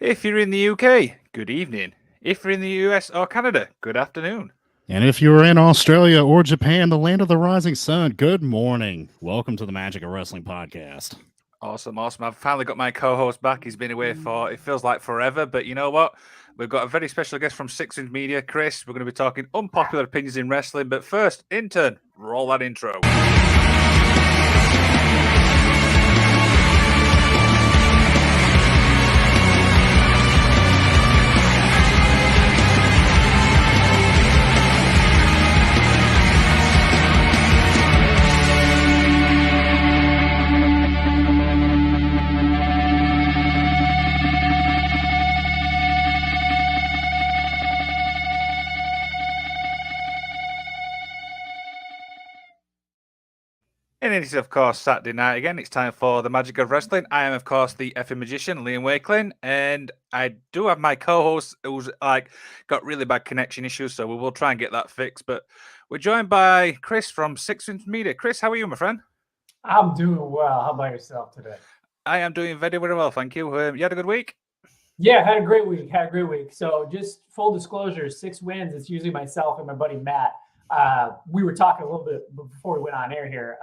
If you're in the UK, good evening. If you're in the US or Canada, good afternoon. And if you're in Australia or Japan, the land of the rising sun, good morning. Welcome to the Magic of Wrestling podcast. Awesome, awesome. I've finally got my co-host back. He's been away for, it feels like forever, but you know what? We've got a very special guest from Six Inch Media, Chris. We're going to be talking unpopular opinions in wrestling. But first, intern, roll that intro. And it is, of course, Saturday night again. It's time for the Magic of Wrestling. I am, of course, the effing magician, Liam Wakelin, and I do have my co-host who's got really bad connection issues, so we will try and get that fixed. But we're joined by Chris from Six Inch Media. Chris, how are you, my friend? I'm doing well. How about yourself today? I am doing very, very well, thank you. You had a good week? Yeah, had a great week. So just full disclosure, 6 wins. It's usually myself and my buddy Matt. We were talking a little bit before we went on air here.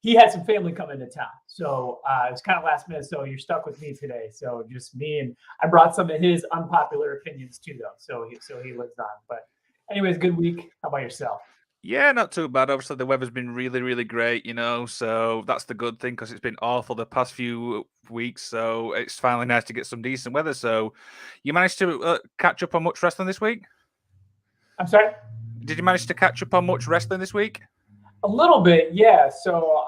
He had some family come into town. So it's kind of last minute. So you're stuck with me today. So just me, and I brought some of his unpopular opinions too, though. So he lives on. But anyways, good week. How about yourself? Yeah, not too bad. Obviously, the weather's been really, really great, so that's the good thing because it's been awful the past few weeks. So it's finally nice to get some decent weather. So you managed to catch up on much wrestling this week? I'm sorry? Did you manage to catch up on much wrestling this week? A little bit, yeah. So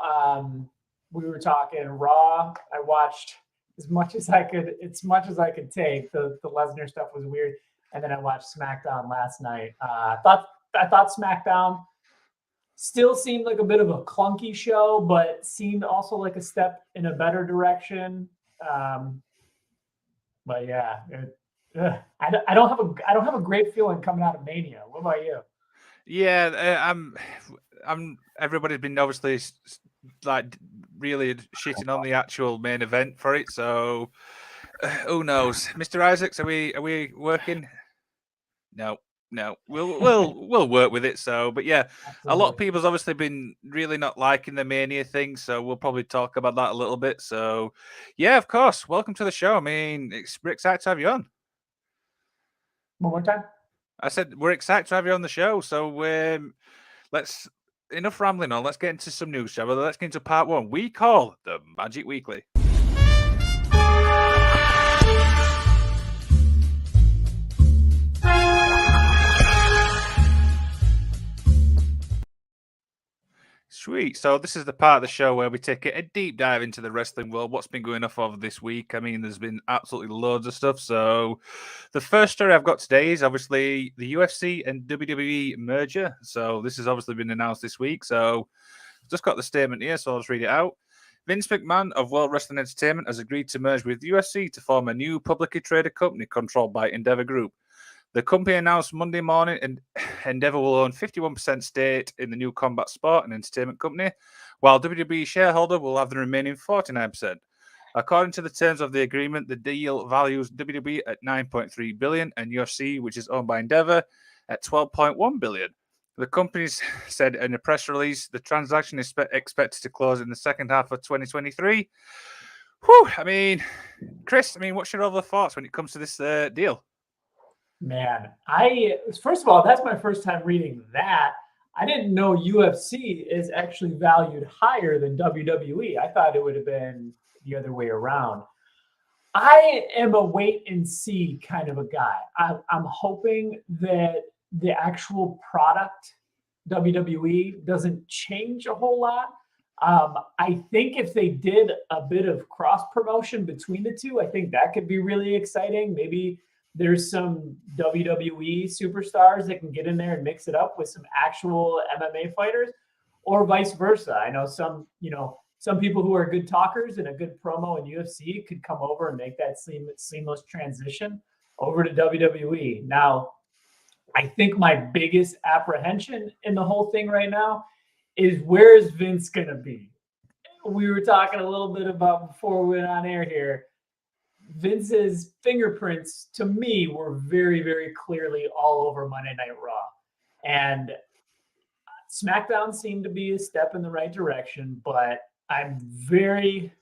we were talking Raw. I watched as much as I could take. The Lesnar stuff was weird. And then I watched SmackDown last night. I thought SmackDown still seemed like a bit of a clunky show, but seemed also like a step in a better direction. But yeah, I don't have a great feeling coming out of Mania. What about you? Yeah, I'm. Everybody's been obviously really shitting on the actual main event for it. So who knows, Mr. Isaacs? Are we working? No. We'll work with it. So, but yeah, Absolutely. a lot of people's obviously been really not liking the Mania thing. So we'll probably talk about that a little bit. So, yeah, of course. Welcome to the show. I mean, we're excited to have you on. One more time. I said we're excited to have you on the show. So let's enough rambling on. Let's get into some news, shall we? Let's get into part 1. We call the Magic Weekly. Sweet. So this is the part of the show where we take a deep dive into the wrestling world. What's been going off of this week? I mean, there's been absolutely loads of stuff. So the first story I've got today is obviously the UFC and WWE merger. So this has obviously been announced this week. So I've just got the statement here, so I'll just read it out. Vince McMahon of World Wrestling Entertainment has agreed to merge with UFC to form a new publicly traded company controlled by Endeavor Group. The company announced Monday morning, and Endeavor will own 51% stake in the new combat sport and entertainment company, while WWE shareholder will have the remaining 49%. According to the terms of the agreement, the deal values WWE at $9.3 billion and UFC, which is owned by Endeavor, at $12.1 billion. The companies said in a press release the transaction is expected to close in the second half of 2023. Whew, I mean, Chris, what's your other thoughts when it comes to this deal? Man, first of all, that's my first time reading that. I didn't know UFC is actually valued higher than WWE. I thought it would have been the other way around. I am a wait and see kind of a guy. I'm hoping that the actual product, WWE, doesn't change a whole lot. I think if they did a bit of cross promotion between the two, I think that could be really exciting. Maybe there's some WWE superstars that can get in there and mix it up with some actual MMA fighters, or vice versa. I know some people who are good talkers and a good promo in UFC could come over and make that seamless transition over to WWE. Now, I think my biggest apprehension in the whole thing right now is, where is Vince going to be? We were talking a little bit about before we went on air here. Vince's fingerprints to me were very, very clearly all over Monday Night Raw. And SmackDown seemed to be a step in the right direction, but I'm very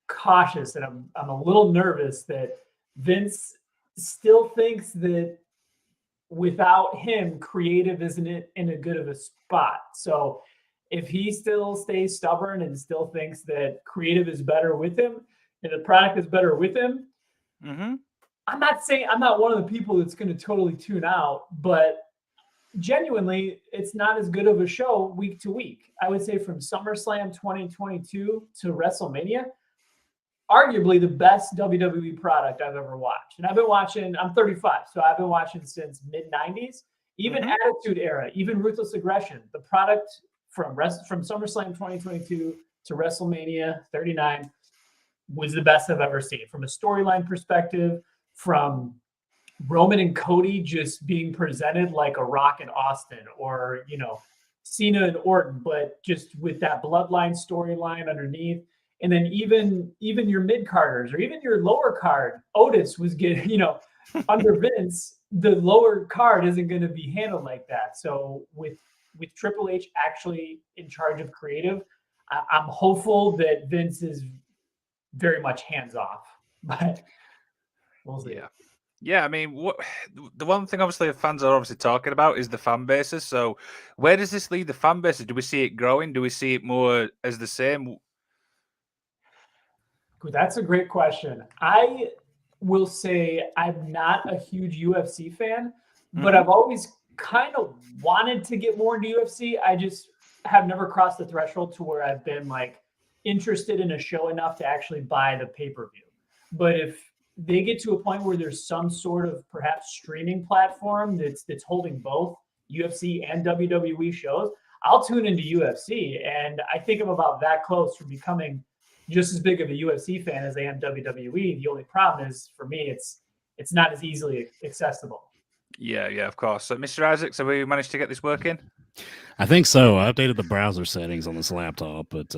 cautious and I'm a little nervous that Vince still thinks that without him, creative isn't in a good of a spot. So if he still stays stubborn and still thinks that creative is better with him and the product is better with him, I'm not one of the people that's going to totally tune out, but genuinely, it's not as good of a show week to week. I would say from SummerSlam 2022 to WrestleMania, arguably the best WWE product I've ever watched. And I've been watching, I'm 35, so I've been watching since mid-90s, even Attitude Era, even Ruthless Aggression. The product from SummerSlam 2022 to WrestleMania 39 was the best I've ever seen. From a storyline perspective, from Roman and Cody just being presented like a Rock and Austin, or Cena and Orton, but just with that bloodline storyline underneath. And then even your mid carders or even your lower card, Otis was getting, under Vince, the lower card isn't going to be handled like that. So with Triple H actually in charge of creative, I'm hopeful that Vince is very much hands off. But we'll see. Yeah, I mean, the one thing obviously the fans are obviously talking about is the fan bases. So where does this leave the fan bases? Do we see it growing? Do we see it more as the same? That's a great question. I will say I'm not a huge UFC fan, but I've always kind of wanted to get more into UFC. I just have never crossed the threshold to where I've been like interested in a show enough to actually buy the pay-per-view. But if they get to a point where there's some sort of perhaps streaming platform that's holding both UFC and WWE shows, I'll tune into UFC. And I think I'm about that close from becoming just as big of a UFC fan as I am WWE. The only problem is for me, it's not as easily accessible. Yeah, of course. So, Mr. Isaacs, have we managed to get this working? I think so. I updated the browser settings on this laptop, but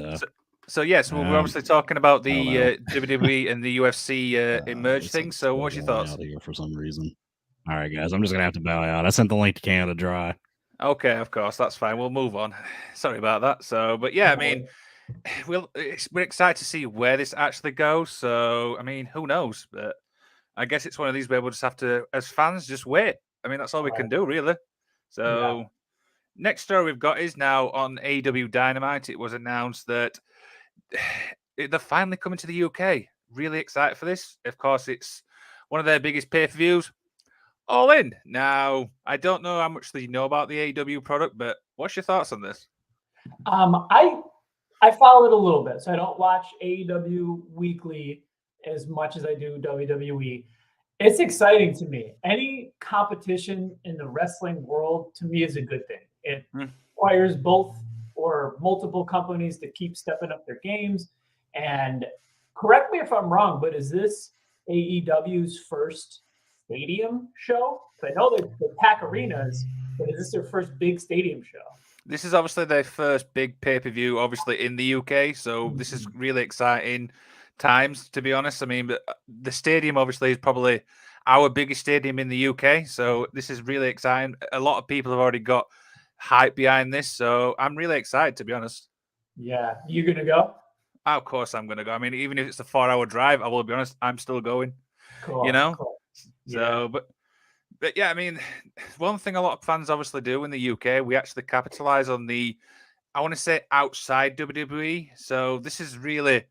So yes, we're obviously talking about the WWE and the UFC merge thing. So, what's your thoughts? Out here for some reason. All right, guys, I'm just gonna have to bow out. I sent the link to Canada Dry. Okay, of course, that's fine. We'll move on. Sorry about that. So, but yeah, I mean, we're excited to see where this actually goes. So, I mean, who knows? But I guess it's one of these where we'll just have to, as fans, just wait. I mean, that's all we can do, really. So, next story we've got is now on AEW Dynamite. It was announced that they're finally coming to the UK. Really excited for this. Of course, it's one of their biggest pay-per-views. All In. Now, I don't know how much you know about the AEW product, but what's your thoughts on this? I follow it a little bit, so I don't watch AEW weekly as much as I do WWE. It's exciting to me. Any competition in the wrestling world to me is a good thing. It requires both or multiple companies to keep stepping up their games. And correct me if I'm wrong, but is this AEW's first stadium show? I know they pack arenas, but is this their first big stadium show? This is obviously their first big pay-per-view, obviously, in the UK. So this is really exciting times, to be honest. I mean, the stadium, obviously, is probably our biggest stadium in the UK. So this is really exciting. A lot of people have already got hype behind this. So I'm really excited, to be honest. Yeah. You going to go? Of course I'm going to go. I mean, even if it's a 4-hour drive, I will be honest, I'm still going. Cool. Cool. So, but yeah, I mean, one thing a lot of fans obviously do in the UK, we actually capitalize on the, I want to say, outside WWE. So this is really,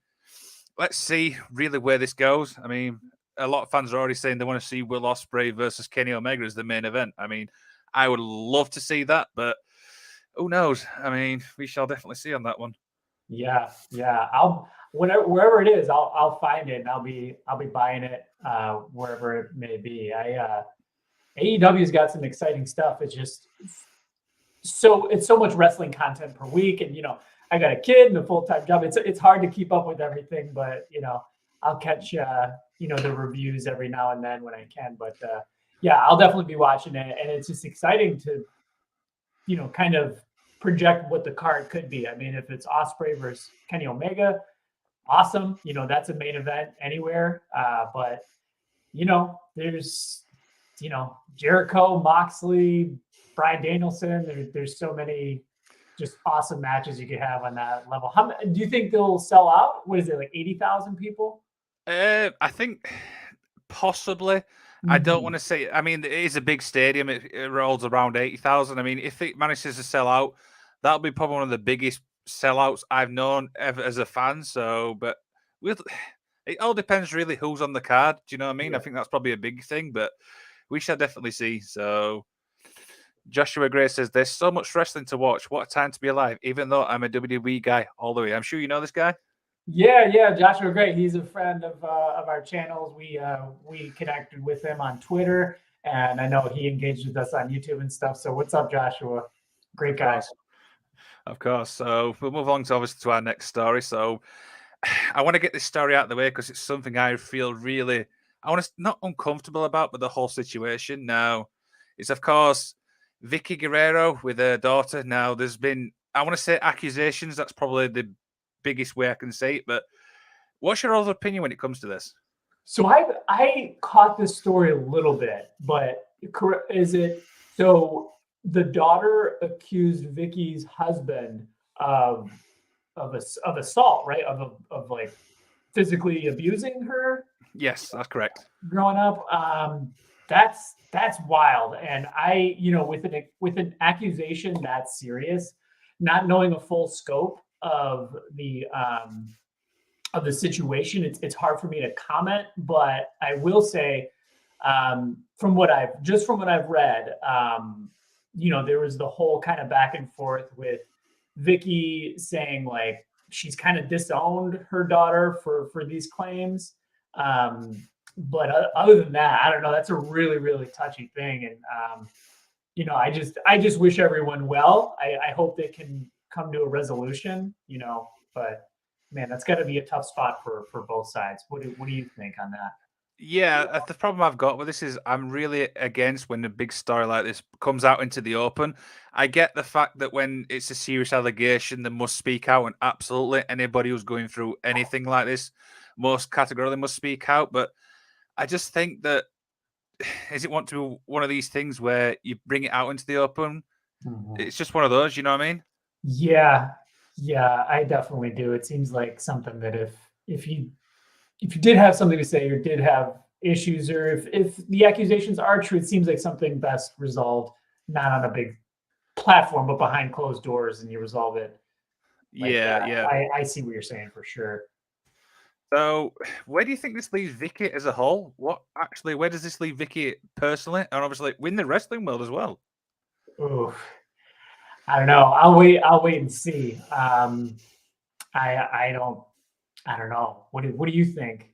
let's see really where this goes. I mean, a lot of fans are already saying they want to see Will Ospreay versus Kenny Omega as the main event. I mean, I would love to see that, but who knows? I mean, we shall definitely see on that one. Yeah. I'll wherever it is, I'll find it and I'll be buying it wherever it may be. AEW's got some exciting stuff. It's just it's so much wrestling content per week, and I got a kid and a full-time job. It's hard to keep up with everything, but I'll catch the reviews every now and then when I can. But yeah, I'll definitely be watching it, and it's just exciting to kind of project what the card could be. I mean, if it's Ospreay versus Kenny Omega, awesome. That's a main event anywhere. But there's Jericho, Moxley, Bryan Danielson. There's so many just awesome matches you could have on that level. How do you think they'll sell out? What is it, like 80,000 people? I think possibly. I don't want to say. I mean, it is a big stadium. It rolls around 80,000. I mean, if it manages to sell out, that'll be probably one of the biggest sellouts I've known ever as a fan. So, but it all depends really who's on the card. Do you know what I mean? Yeah. I think that's probably a big thing, but we shall definitely see. So, Joshua Gray says, "There's so much wrestling to watch. What a time to be alive, even though I'm a WWE guy all the way." I'm sure you know this guy. Yeah, Joshua Gray. He's a friend of our channels. We connected with him on Twitter, and I know he engaged with us on YouTube and stuff. So what's up, Joshua? Great guy. Of course. So we'll move on to obviously to our next story. So I want to get this story out of the way because it's something I feel really, I want to not uncomfortable about, but the whole situation. Now, it's of course Vicky Guerrero with her daughter. Now, there's been, I want to say accusations. That's probably the biggest way I can say it. But what's your other opinion when it comes to this? So I caught this story a little bit, but is it so? The daughter accused Vicky's husband of assault, right? Of like physically abusing her. Yes, that's correct. Growing up, that's wild. And with an accusation that serious, not knowing a full scope of the situation, it's hard for me to comment. But I will say, from what I've read, there was the whole kind of back and forth with Vicky saying like she's kind of disowned her daughter for these claims. But other than that, I don't know. That's a really, really touchy thing. And, I just wish everyone well. I hope they can come to a resolution, but man, that's got to be a tough spot for both sides. What do you think on that? Yeah, the problem I've got with this is I'm really against when a big story like this comes out into the open. I get the fact that when it's a serious allegation, they must speak out, and absolutely anybody who's going through anything like this, most categorically must speak out. But I just think that is it want to be one of these things where you bring it out into the open? It's just one of those, you know what I mean? Yeah, I definitely do. It seems like something that if you did have something to say or did have issues, or if the accusations are true, it seems like something best resolved not on a big platform, but behind closed doors, and you resolve it. Like Yeah. I see what you're saying for sure. So, where do you think this leaves Vicky as a whole? Where does this leave Vicky personally, and obviously win the wrestling world as well? Ooh, I don't know. I'll wait and see. I don't know. What do you think?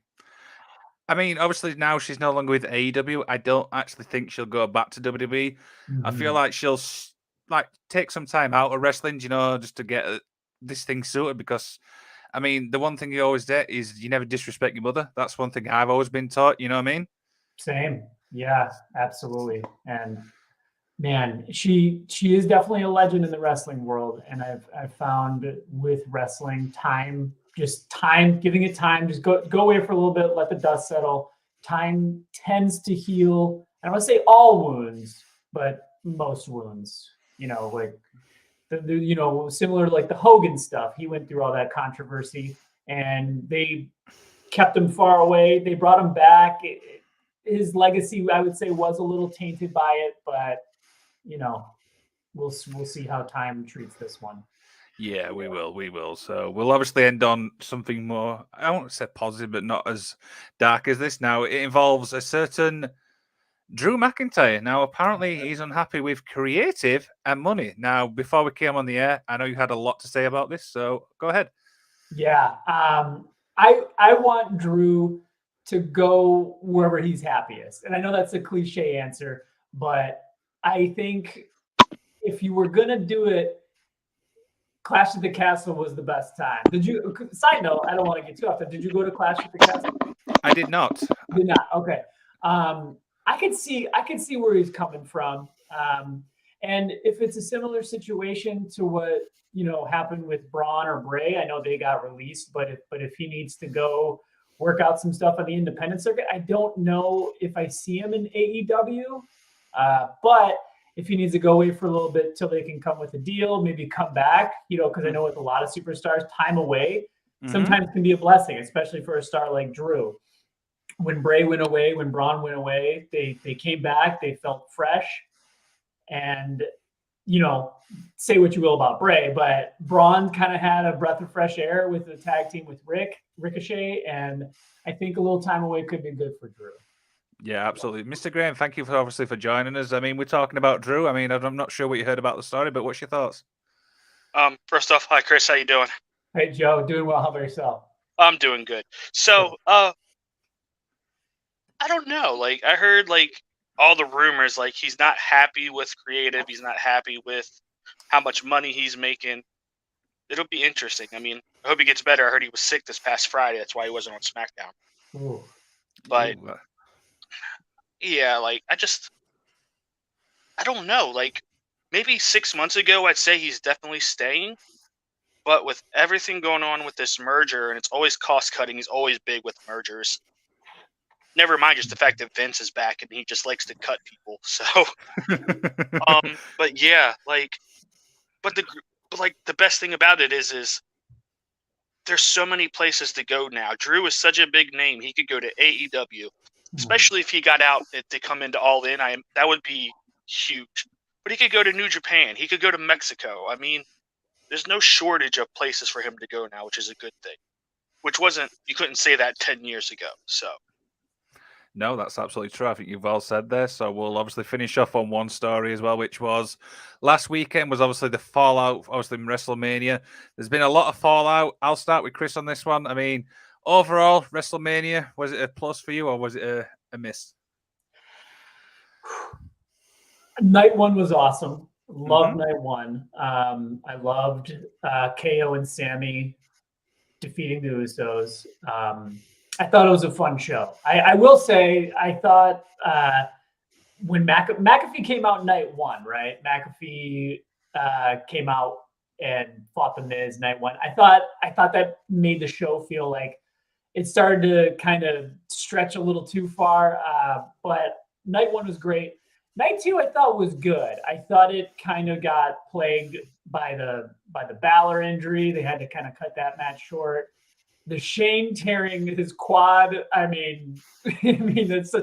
I mean, obviously now she's no longer with AEW. I don't actually think she'll go back to WWE. I feel like she'll take some time out of wrestling, just to get this thing sorted. Because, I mean, the one thing you always get is you never disrespect your mother. That's one thing I've always been taught. You know what I mean? Same. Yeah, absolutely. And man, she is definitely a legend in the wrestling world. And I've found with wrestling, giving it time, just go away for a little bit, let the dust settle. Time tends to heal. I don't want to say all wounds, but most wounds. Like similar to like the Hogan stuff. He went through all that controversy, and they kept him far away. They brought him back. His legacy, I would say, was a little tainted by it, but we'll see how time treats this one. Yeah, we will. So we'll obviously end on something more, I won't say positive, but not as dark as this. Now, it involves a certain Drew McIntyre. Now, apparently he's unhappy with creative and money. Now, before we came on the air, I know you had a lot to say about this, so go ahead. Yeah. I want Drew to go wherever he's happiest. And I know that's a cliche answer, but I think if you were going to do it, Clash at the Castle was the best time. Side note, I don't want to get too off that. Did you go to Clash at the Castle? I did not. Did not. Okay. I could see where he's coming from. And if it's a similar situation to what happened with Braun or Bray, I know they got released, but if he needs to go work out some stuff on the independent circuit, I don't know if I see him in AEW. But if he needs to go away for a little bit till they can come with a deal, maybe come back, because I know with a lot of superstars, time away sometimes can be a blessing, especially for a star like Drew. When Bray went away, when Braun went away, they came back, they felt fresh. And, say what you will about Bray, but Braun kind of had a breath of fresh air with the tag team with Ricochet, and I think a little time away could be good for Drew. Yeah, absolutely. Mr. Graham, thank you for joining us. I mean, we're talking about Drew. I mean, I'm not sure what you heard about the story, but what's your thoughts? First off, hi Chris, how you doing? Hey Joe, doing well. How about yourself? I'm doing good. So, I don't know. Like, I heard all the rumors. Like, he's not happy with creative. He's not happy with how much money he's making. It'll be interesting. I mean, I hope he gets better. I heard he was sick this past Friday. That's why he wasn't on SmackDown. Ooh. But yeah, I don't know. Like, maybe 6 months ago, I'd say he's definitely staying. But with everything going on with this merger, and it's always cost cutting, he's always big with mergers. Never mind just the fact that Vince is back and he just likes to cut people. So, but yeah, but the best thing about it is there's so many places to go now. Drew is such a big name; he could go to AEW, especially if he got out to come into All In. That would be huge. But he could go to New Japan. He could go to Mexico. I mean, there's no shortage of places for him to go now, which is a good thing. You couldn't say that 10 years ago. So. No, that's absolutely true. I think you've all said there. So we'll obviously finish off on one story as well, which was last weekend was obviously the fallout, obviously in WrestleMania. There's been a lot of fallout. I'll start with Chris on this one. I mean, overall, WrestleMania, was it a plus for you or was it a miss? Night one was awesome. Loved night one. I loved KO and Sammy defeating the Usos. I thought it was a fun show. I will say, I thought when McAfee came out night one, right? McAfee came out and fought the Miz night one. I thought that made the show feel like it started to kind of stretch a little too far. But night one was great. Night two, I thought was good. I thought it kind of got plagued by the Balor injury. They had to kind of cut that match short. The Shane tearing his quad. I mean, that's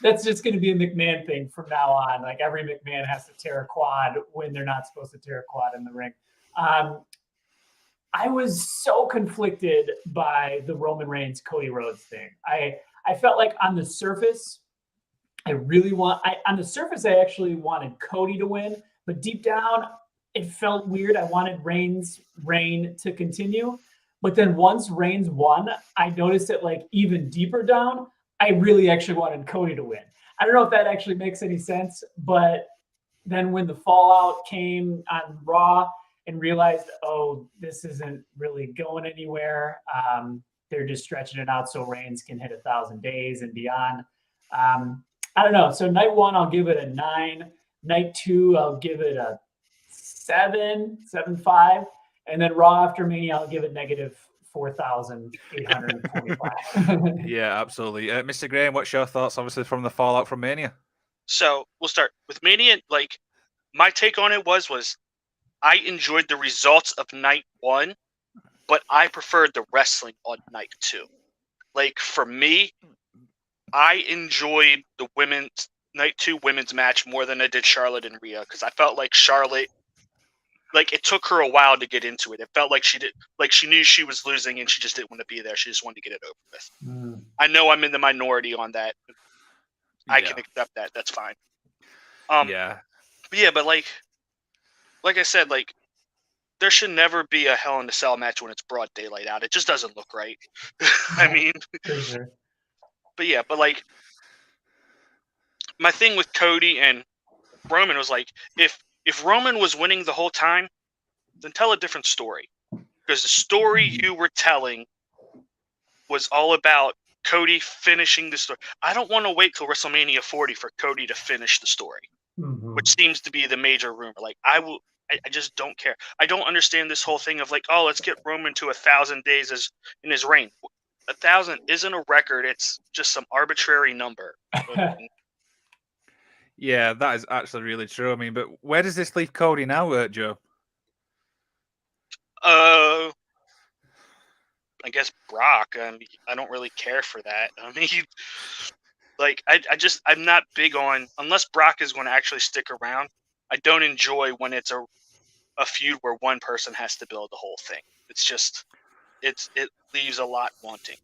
that's just going to be a McMahon thing from now on. Like every McMahon has to tear a quad when they're not supposed to tear a quad in the ring. I was so conflicted by the Roman Reigns Cody Rhodes thing. I felt like on the surface, I actually wanted Cody to win, but deep down, it felt weird. I wanted Reigns' reign to continue. But then once Reigns won, I noticed it like even deeper down, I really actually wanted Cody to win. I don't know if that actually makes any sense, but then when the fallout came on Raw and realized, oh, this isn't really going anywhere. They're just stretching it out so Reigns can hit 1,000 days and beyond. I don't know. So night one, I'll give it a 9. Night two, I'll give it a 7.5. And then Raw after Mania, I'll give it negative 4,845. Yeah, absolutely. Mr. Graham, what's your thoughts, obviously, from the fallout from Mania? So we'll start with Mania. Like, my take on it was I enjoyed the results of night one, but I preferred the wrestling on night two. Like, for me, I enjoyed the night two women's match more than I did Charlotte and Rhea, because I felt like Charlotte, like, it took her a while to get into it. It felt like she knew she was losing and she just didn't want to be there. She just wanted to get it over with. I know I'm in the minority on that. I can accept that. That's fine. But like I said, like, there should never be a Hell in a Cell match when it's broad daylight out. It just doesn't look right. I mean, but like, my thing with Cody and Roman was like, if Roman was winning the whole time, then tell a different story. Because the story you were telling was all about Cody finishing the story. I don't want to wait till WrestleMania 40 for Cody to finish the story. Mhm. which seems to be the major rumor. Like, I just don't care. I don't understand this whole thing of like, oh, let's get Roman to 1,000 days in his reign. 1,000 isn't a record. It's just some arbitrary number. Yeah, that is actually really true. I mean, but where does this leave Cody now, Joe? I guess Brock. I don't really care for that. I mean, like, I'm not big on, unless Brock is going to actually stick around. I don't enjoy when it's a feud where one person has to build the whole thing. It's just, it leaves a lot wanting.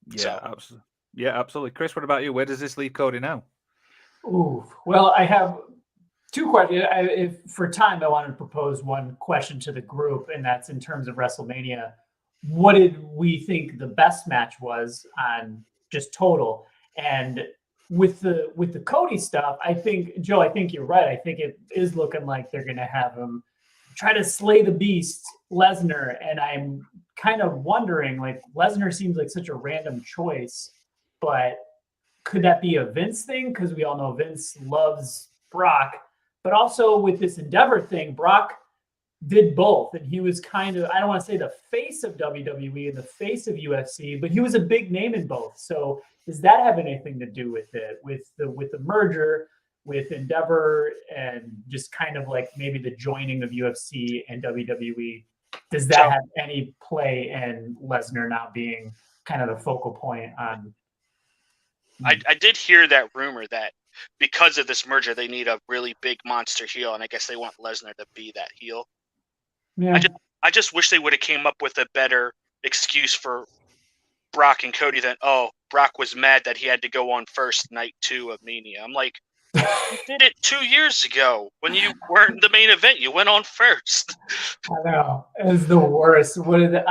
Yeah, So. absolutely. Yeah, absolutely. Chris, what about you? Where does this leave Cody now? Ooh, well, I have two questions. If for time, I wanted to propose one question to the group, and that's in terms of WrestleMania. What did we think the best match was on just total? And with the Cody stuff, I think, Joe, I think you're right. I think it is looking like they're going to have him try to slay the beast, Lesnar, and I'm kind of wondering, like, Lesnar seems like such a random choice, but could that be a Vince thing? Because we all know Vince loves Brock, but also with this Endeavor thing, Brock did both, and he was kind of, I don't want to say the face of WWE and the face of UFC, but he was a big name in both. So does that have anything to do with it, with the merger with Endeavor, and just kind of like maybe the joining of UFC and WWE? Does that have any play in Lesnar now being kind of the focal point on? I did hear that rumor that because of this merger, they need a really big monster heel, and I guess they want Lesnar to be that heel. Yeah. I just wish they would have came up with a better excuse for Brock and Cody than, oh, Brock was mad that he had to go on first night 2 of Mania. I'm like, you did it 2 years ago when you weren't in the main event. You went on first. I know. It was the worst. What did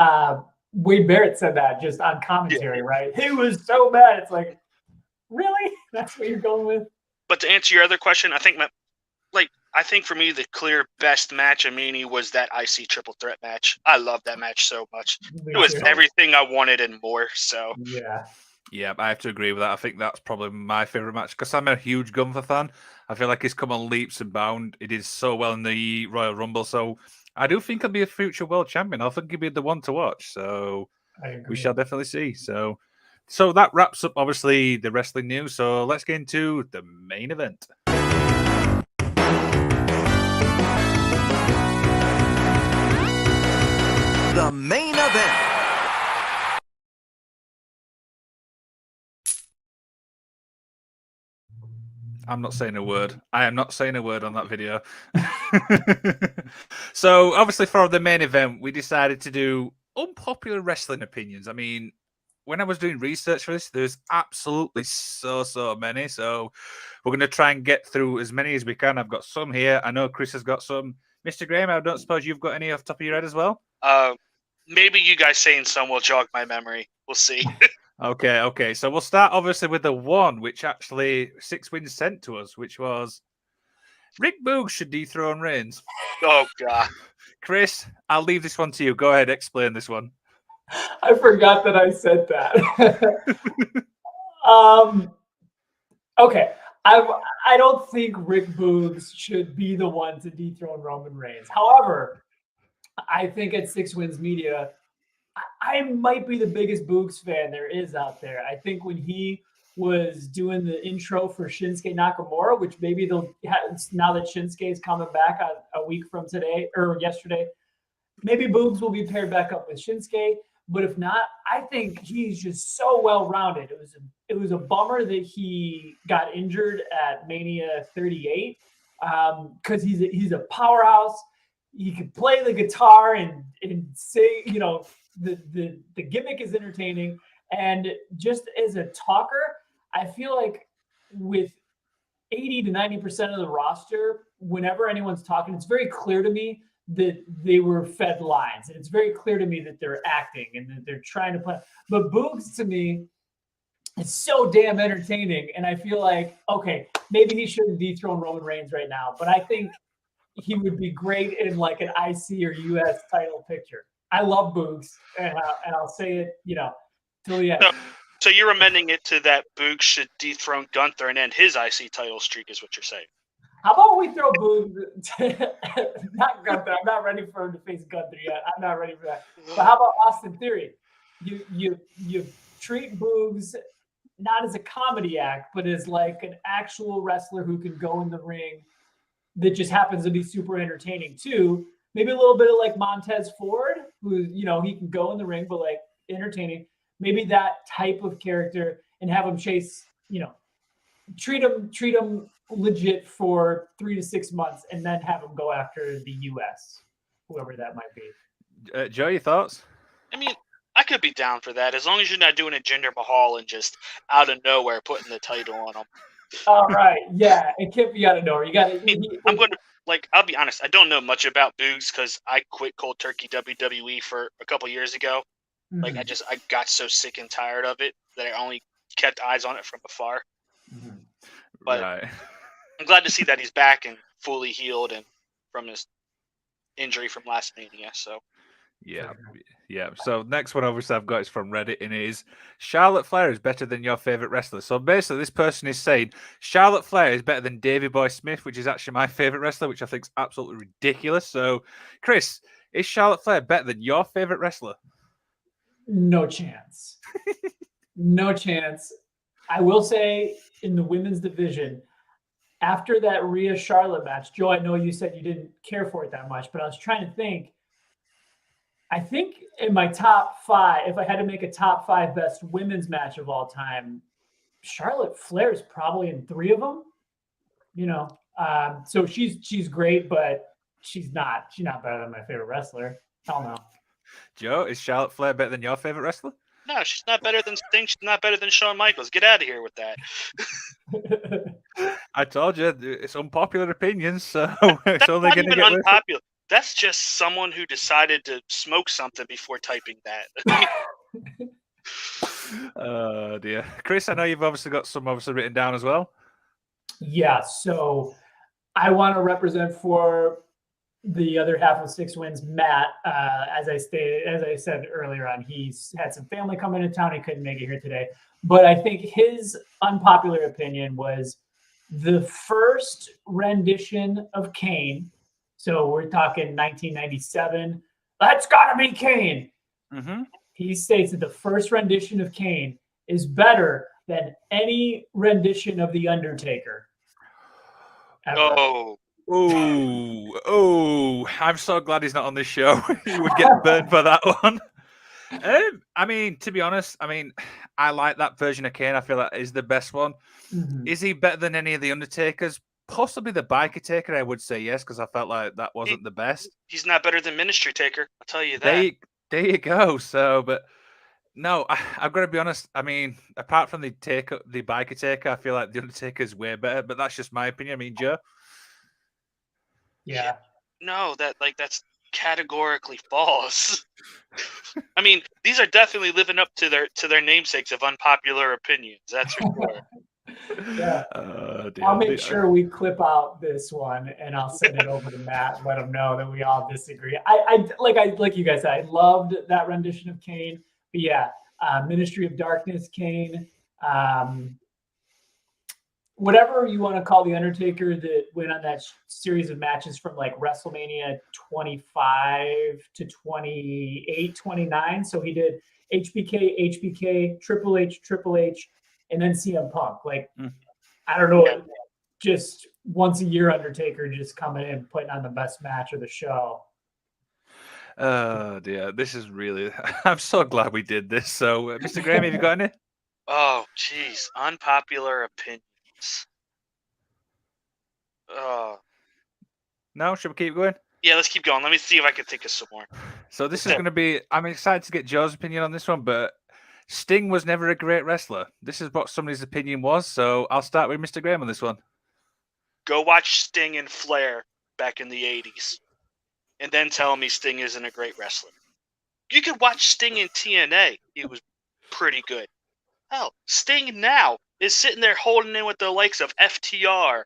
Wade Barrett said that just on commentary, right? He was so mad. It's like, really? That's what you're going with? But to answer your other question, I think for me the clear best match of Mania was that IC triple threat match. I love that match so much. It was everything I wanted and more. So yeah, I have to agree with that. I think that's probably my favorite match because I'm a huge Gunther fan. I feel like he's come on leaps and bounds. He did so well in the Royal Rumble, so I do think he'll be a future world champion. I think he'll be the one to watch. So we shall definitely see. So that wraps up obviously the wrestling news. So let's get into the main event. The main event. I'm not saying a word. I am not saying a word on that video. So, obviously, for the main event, we decided to do unpopular wrestling opinions. I mean, when I was doing research for this, there's absolutely so many. So, we're going to try and get through as many as we can. I've got some here. I know Chris has got some. Mr. Graham, I don't suppose you've got any off the top of your head as well? Maybe you guys saying some will jog my memory. We'll see. Okay. So we'll start obviously with the one which actually 6 Wins sent to us, which was Rick Boogs should dethrone Reigns. Oh God, Chris, I'll leave this one to you. Go ahead, explain this one. I forgot that I said that. Okay. I don't think Rick Boogs should be the one to dethrone Roman Reigns. However, I think at 6 Wins Media, I might be the biggest Boogs fan there is out there. I think when he was doing the intro for Shinsuke Nakamura, which maybe they'll now that Shinsuke is coming back a week from today or yesterday, maybe Boogs will be paired back up with Shinsuke. But if not, I think he's just so well-rounded. It was a bummer that he got injured at Mania 38 because he's a powerhouse. He can play the guitar and sing. You know, the gimmick is entertaining, and just as a talker, I feel like with 80 to 90% of the roster, whenever anyone's talking, it's very clear to me that they were fed lines. And it's very clear to me that they're acting and that they're trying to play. But Boogs, to me, is so damn entertaining. And I feel like, okay, maybe he shouldn't dethrone Roman Reigns right now, but I think he would be great in like an IC or US title picture. I love Boogs, and I'll say it, till the end. So you're amending it to that Boogs should dethrone Gunther and end his IC title streak, is what you're saying? How about we throw Boogs? Not Gunther. I'm not ready for him to face Gunther yet. I'm not ready for that. But how about Austin Theory? You treat Boogs not as a comedy act, but as like an actual wrestler who can go in the ring that just happens to be super entertaining too. Maybe a little bit of like Montez Ford, who he can go in the ring, but like entertaining. Maybe that type of character, and have him chase, treat him legit for 3 to 6 months, and then have him go after the U.S., whoever that might be. Joe, your thoughts? I mean, I could be down for that as long as you're not doing a Jinder Mahal and just out of nowhere putting the title on him. All right, yeah, it can't be out of nowhere. You got to. I'm going to I'll be honest. I don't know much about Boogs because I quit cold turkey WWE for a couple years ago. Like I got so sick and tired of it that I only kept eyes on it from afar. But Right. I'm glad to see that he's back and fully healed and from his injury from last Mania. So Yeah. So next one obviously I've got is from Reddit, and it is Charlotte Flair is better than your favorite wrestler. So basically this person is saying Charlotte Flair is better than Davey Boy Smith, which is actually my favorite wrestler, which I think is absolutely ridiculous. So Chris, is Charlotte Flair better than your favorite wrestler? No chance. No chance. I will say in the women's division, after that Rhea Charlotte match, Joe, I know you said you didn't care for it that much, but I was trying to think. I think in my top 5, if I had to make a top 5 best women's match of all time, Charlotte Flair is probably in 3 of them. So she's great, but she's not better than my favorite wrestler. Hell no. Joe, is Charlotte Flair better than your favorite wrestler? no, she's not better than Sting. She's not better than Shawn Michaels. Get out of here with that. I told you it's unpopular opinions, so it's That's only not going to even get worse. unpopular. That's just someone who decided to smoke something before typing that. Oh dear, Chris, I know you've obviously got some written down as well. Yeah, so I want to represent for the other half of 6 Wins, Matt. As I said earlier on, he's had some family come into town. He couldn't make it here today, but I think his unpopular opinion was the first rendition of Kane. So we're talking 1997. That's gotta be Kane. Mm-hmm. He states that the first rendition of Kane is better than any rendition of The Undertaker ever. Oh, I'm so glad he's not on this show. He would get burned for that one. I mean, to be honest, I like that version of Kane. I feel that is the best one. Mhm. Is he better than any of the Undertakers? Possibly the Biker Taker, I would say yes, because I felt like that wasn't the best. He's not better than Ministry Taker. I'll tell you that. There you go. So, but no, I've got to be honest. I mean, apart from the Biker Taker, I feel like the Undertaker is way better. But that's just my opinion. I mean, Joe. Yeah. No, that's categorically false. I mean, these are definitely living up to their namesakes of unpopular opinions. That's for sure. Yeah. Dear. I'll make sure we clip out this one and I'll send it over to Matt and let him know that we all disagree. Like you guys said, I loved that rendition of Kane. But yeah, Ministry of Darkness, Kane, whatever you want to call the Undertaker that went on that series of matches from like WrestleMania 25 to 28, 29. So he did HBK, Triple H, and then CM Punk. Like, I don't know, just once a year Undertaker just coming in, putting on the best match of the show. Oh dear, this is really. I'm so glad we did this. So, Mr. Graham, have you got any? Oh, jeez, unpopular opinions. No, should we keep going? Yeah, let's keep going. Let me see if I can think of some more. So this is going to be. I'm excited to get Joe's opinion on this one, but Sting was never a great wrestler. This is what somebody's opinion was. So I'll start with Mr. Graham on this one. Go watch Sting and Flair back in the 80s, and then tell me Sting isn't a great wrestler. You could watch Sting in TNA. He was pretty good. Hell, Sting now is sitting there holding in with the likes of FTR.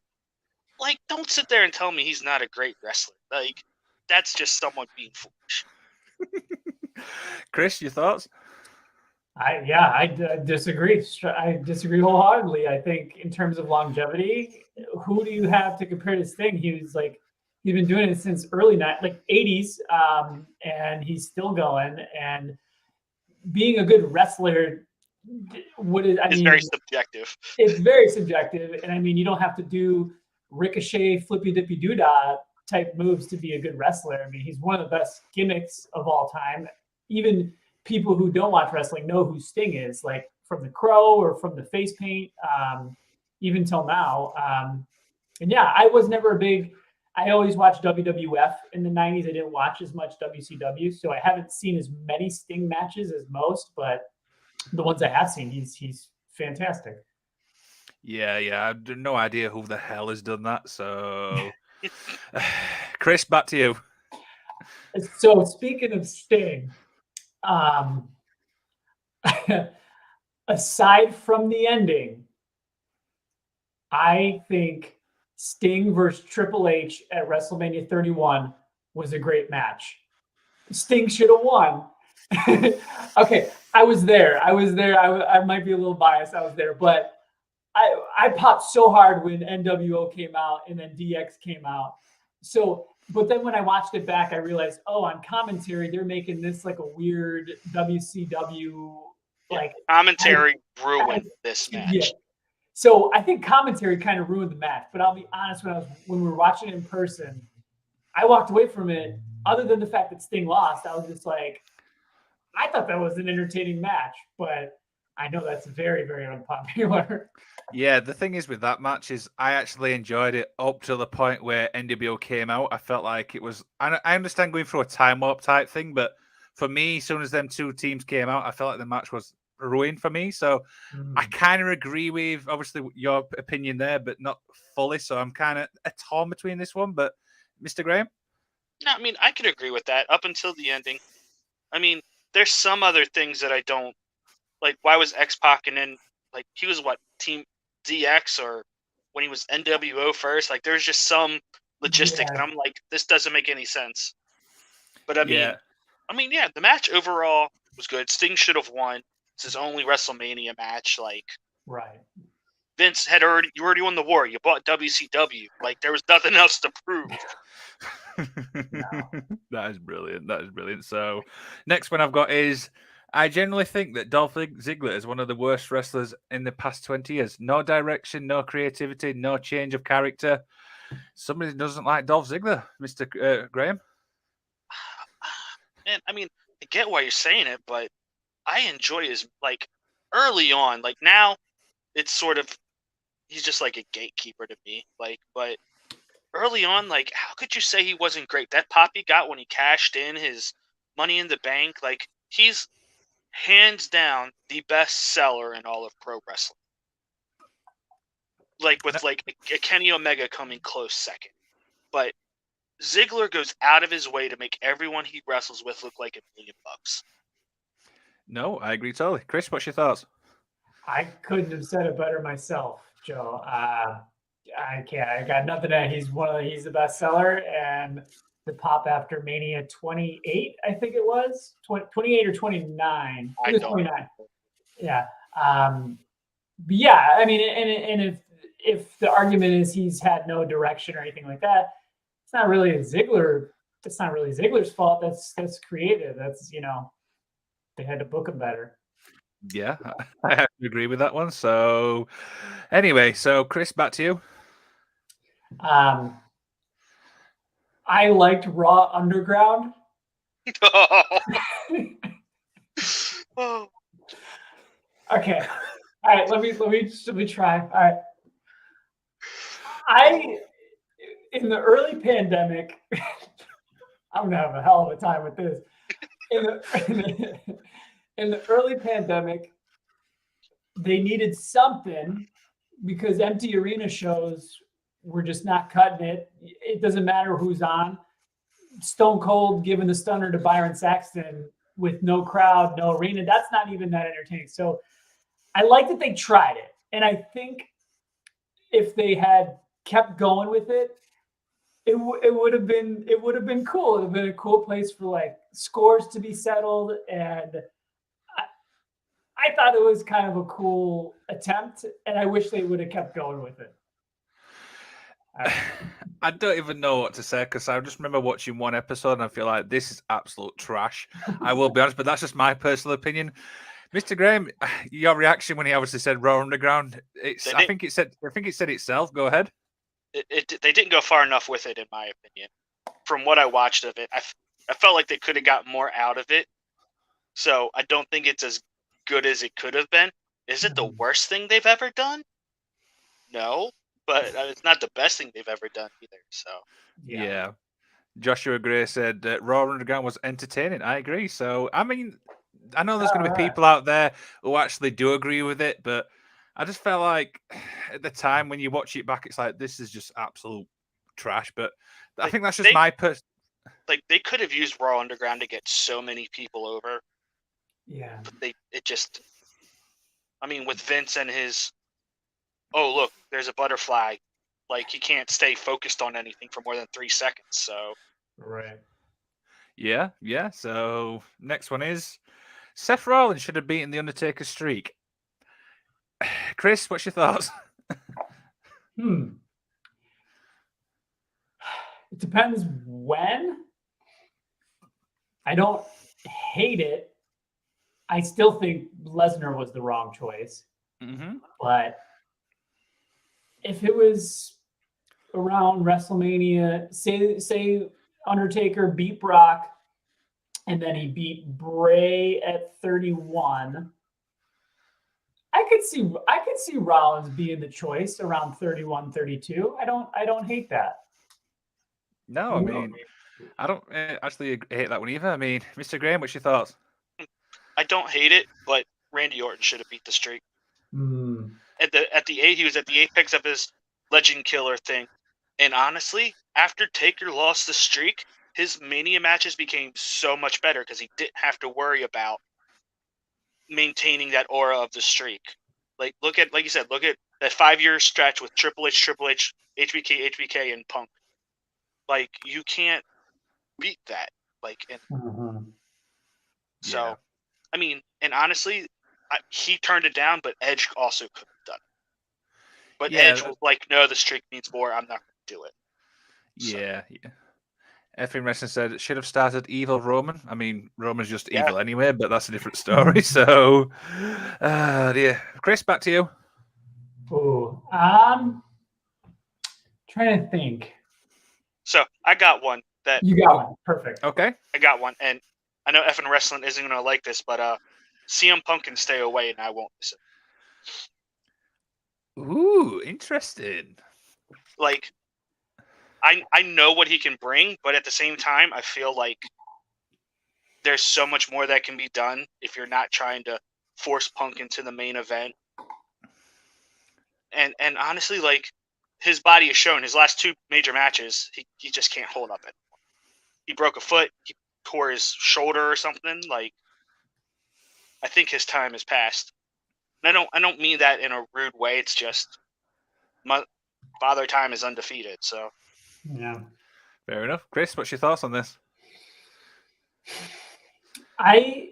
Like, don't sit there and tell me he's not a great wrestler. Like, that's just someone being foolish. Chris, your thoughts? I disagree. I disagree wholeheartedly. I think in terms of longevity, who do you have to compare this thing? He's been doing it since early like 80s, and he's still going. And being a good wrestler, It's very subjective. It's very subjective, and I mean, you don't have to do ricochet, flippy dippy doodah type moves to be a good wrestler. I mean, he's one of the best gimmicks of all time. Even people who don't watch wrestling know who Sting is, like from the Crow or from the face paint, even till now. And yeah, I was never a big. I always watched WWF in the '90s. I didn't watch as much WCW, so I haven't seen as many Sting matches as most. But the ones I have seen, he's fantastic. Yeah, I have no idea who the hell has done that. So, Chris, back to you. So speaking of Sting, aside from the ending, I think Sting versus Triple H at WrestleMania 31 was a great match. Sting should have won. Okay, I was there. I might be a little biased. I was there, but I popped so hard when NWO came out and then DX came out. So, but then when I watched it back, I realized, oh, on commentary, they're making this like a weird WCW like commentary ruined this match. Yeah. So I think commentary kind of ruined the match. But I'll be honest, when we were watching it in person, I walked away from it. Other than the fact that Sting lost, I was just like, I thought that was an entertaining match, but I know that's very, very unpopular. Yeah, the thing is with that match is I actually enjoyed it up to the point where NWO came out. I felt like it was. I understand going through a time warp type thing, but for me, as soon as them two teams came out, I felt like the match was ruined for me. So I kind of agree with obviously your opinion there, but not fully. So I'm kind of torn between this one. But Mr. Graham? No, I mean, I could agree with that up until the ending. I mean, there's some other things that I don't like. Why was X-Pac and then like he was what, Team DX, or when he was NWO first? Like there's just some logistics, and I'm like, this doesn't make any sense. But I mean, the match overall was good. Sting should have won. It's his only WrestleMania match. Like, right. Vince you already won the war. You bought WCW. Like there was nothing else to prove. No. That is brilliant. So, next one I've got is I generally think that Dolph Ziggler is one of the worst wrestlers in the past 20 years. No direction, no creativity, no change of character. Somebody doesn't like Dolph Ziggler, Mr. Graham. Man, I mean, I get why you're saying it, but I enjoy his, like, early on. Like, now, it's sort of, he's just like a gatekeeper to me. Like, but early on, like, how could you say he wasn't great? That pop he got when he cashed in his Money in the Bank, like, he's hands down the best seller in all of pro wrestling. Like, with, like, a Kenny Omega coming close second. But Ziggler goes out of his way to make everyone he wrestles with look like $1 million. No, I agree totally. Chris, what's your thoughts? I couldn't have said it better myself, Joe. I can't. I got nothing to add. He's the best seller, and the pop after Mania 28, I think it was 28 or 29. It was 29. Yeah. But yeah, I mean, and if the argument is he's had no direction or anything like that, it's not really Ziggler. It's not really Ziggler's fault. That's creative. That's, they had to book him better. Yeah, I have to agree with that one. So, anyway, Chris, back to you. I liked Raw Underground. Okay. All right, let me try. All right. In the early pandemic, I'm gonna have a hell of a time with this. In the early pandemic, they needed something because empty arena shows were just not cutting it. It doesn't matter who's on. Stone Cold giving the stunner to Byron Saxton with no crowd, no arena. That's not even that entertaining. So I like that they tried it. And I think if they had kept going with it, it would have been cool. It would have been a cool place for like scores to be settled. And I thought it was kind of a cool attempt, and I wish they would have kept going with it. I don't even know what to say because I just remember watching one episode and I feel like this is absolute trash. I will be honest, but that's just my personal opinion. Mr. Graham, your reaction when he obviously said Raw Underground, I think it said itself. Go ahead. They didn't go far enough with it, in my opinion. From what I watched of it, I felt like they could have got more out of it. So I don't think it's as good as it could have been. Is it the worst thing they've ever done? No, but it's not the best thing they've ever done either. So yeah. Joshua Gray said Raw Underground was entertaining. I agree. So I mean, I know there's going to be people out there who actually do agree with it, but I just felt like at the time when you watch it back, it's like this is just absolute trash. But I think that's just my like they could have used Raw Underground to get so many people over. Yeah. But I mean, with Vince and his, oh look, there's a butterfly. Like he can't stay focused on anything for more than 3 seconds. So Right. Yeah. So next one is Seth Rollins should have beaten the Undertaker's streak. Chris, what's your thoughts? It depends when. I don't hate it. I still think Lesnar was the wrong choice. Mm-hmm. But if it was around WrestleMania, say Undertaker beat Brock and then he beat Bray at 31, I could see Rollins being the choice around 31, 32. I don't hate that. No, I mean, I don't actually hate that one either. I mean, Mr. Graham, what's your thoughts? I don't hate it, but Randy Orton should have beat the streak. He was at the apex of his legend killer thing, and honestly, after Taker lost the streak, his Mania matches became so much better because he didn't have to worry about maintaining that aura of the streak. Like you said, look at that 5-year stretch with Triple H, HBK, and Punk. Like you can't beat that. So, I mean, and honestly, he turned it down, but Edge also could have done it. But Edge was like, no, the streak needs more. I'm not going to do it. Yeah. Effing Wrestling said it should have started Evil Roman. I mean, Roman's just evil anyway, but that's a different story. So, dear. Chris, back to you. Trying to think. So, I got one. You got one. Perfect. Okay. I got one. And I know Effing Wrestling isn't going to like this, but CM Punk can stay away and I won't listen. Ooh, interesting. Like, I know what he can bring, but at the same time, I feel like there's so much more that can be done if you're not trying to force Punk into the main event. And honestly, like, his body has shown his last 2 major matches, he just can't hold up anymore. He broke a foot, he tore his shoulder or something. Like, I think his time has passed. And I don't mean that in a rude way. It's just my Father Time is undefeated. So yeah, fair enough. Chris, what's your thoughts on this? I